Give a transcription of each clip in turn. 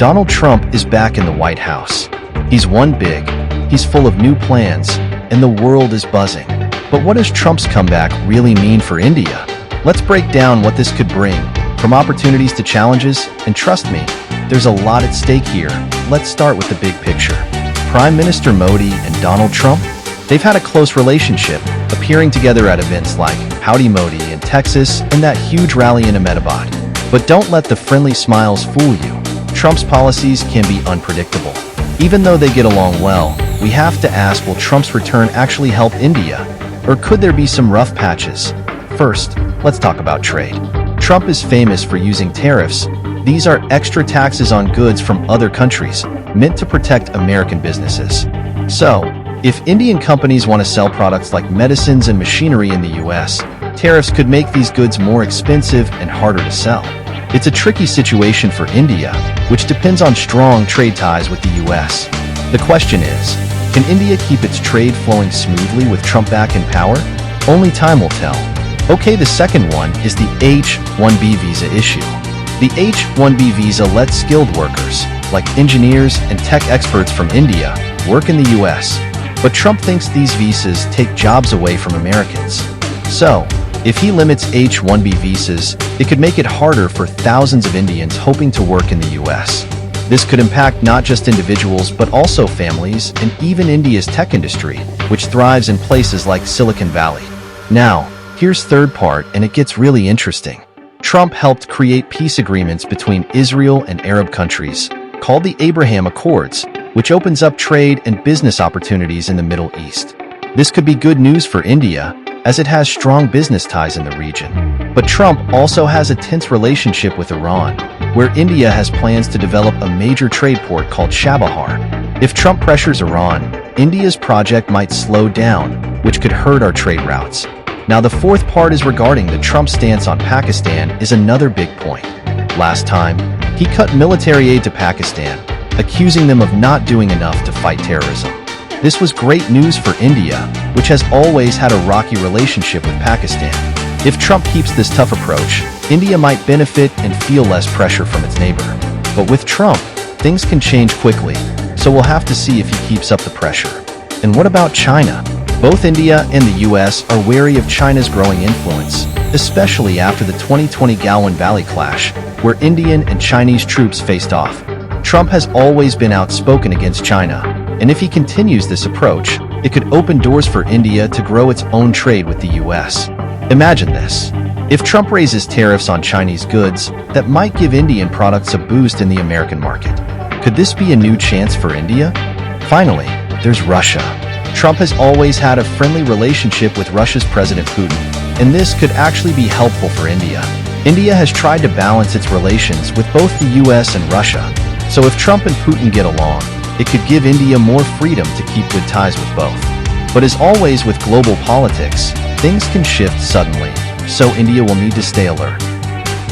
Donald Trump is back in the White House. He's won big, he's full of new plans, and the world is buzzing. But what does Trump's comeback really mean for India? Let's break down what this could bring, from opportunities to challenges, and trust me, there's a lot at stake here. Let's start with the big picture. Prime Minister Modi and Donald Trump? They've had a close relationship, appearing together at events like Howdy Modi in Texas and that huge rally in Ahmedabad. But don't let the friendly smiles fool you. Trump's policies can be unpredictable. Even though they get along well, we have to ask, will Trump's return actually help India? Or could there be some rough patches? First, let's talk about trade. Trump is famous for using tariffs. These are extra taxes on goods from other countries, meant to protect American businesses. So, if Indian companies want to sell products like medicines and machinery in the US, tariffs could make these goods more expensive and harder to sell. It's a tricky situation for India, which depends on strong trade ties with the US. The question is, can India keep its trade flowing smoothly with Trump back in power? Only time will tell. Okay, the second one is the H-1B visa issue. The H-1B visa lets skilled workers, like engineers and tech experts from India, work in the US. But Trump thinks these visas take jobs away from Americans. So, if he limits H-1B visas, it could make it harder for thousands of Indians hoping to work in the US. This could impact not just individuals but also families and even India's tech industry, which thrives in places like Silicon Valley. Now, here's third part, and it gets really interesting. Trump helped create peace agreements between Israel and Arab countries, called the Abraham Accords, which opens up trade and business opportunities in the Middle East. This could be good news for India, as it has strong business ties in the region. But Trump also has a tense relationship with Iran, where India has plans to develop a major trade port called Chabahar. If Trump pressures Iran, India's project might slow down, which could hurt our trade routes. Now, the fourth part is regarding the Trump stance on Pakistan is another big point. Last time, he cut military aid to Pakistan, accusing them of not doing enough to fight terrorism. This was great news for India, which has always had a rocky relationship with Pakistan. If Trump keeps this tough approach, India might benefit and feel less pressure from its neighbor. But with Trump, things can change quickly, so we'll have to see if he keeps up the pressure. And what about China? Both India and the US are wary of China's growing influence, especially after the 2020 Galwan Valley clash, where Indian and Chinese troops faced off. Trump has always been outspoken against China, and if he continues this approach, it could open doors for India to grow its own trade with the US. Imagine this. If Trump raises tariffs on Chinese goods, that might give Indian products a boost in the American market. Could this be a new chance for India? Finally, there's Russia. Trump has always had a friendly relationship with Russia's President Putin, and this could actually be helpful for India. India has tried to balance its relations with both the US and Russia, so if Trump and Putin get along, it could give India more freedom to keep good ties with both. But as always with global politics, things can shift suddenly, so India will need to stay alert.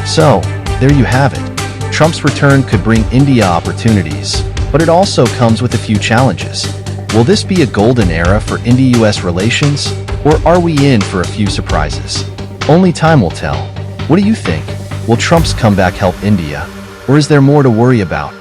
So, there you have it. Trump's return could bring India opportunities, but it also comes with a few challenges. Will this be a golden era for India-US relations, or are we in for a few surprises? Only time will tell. What do you think? Will Trump's comeback help India, or is there more to worry about?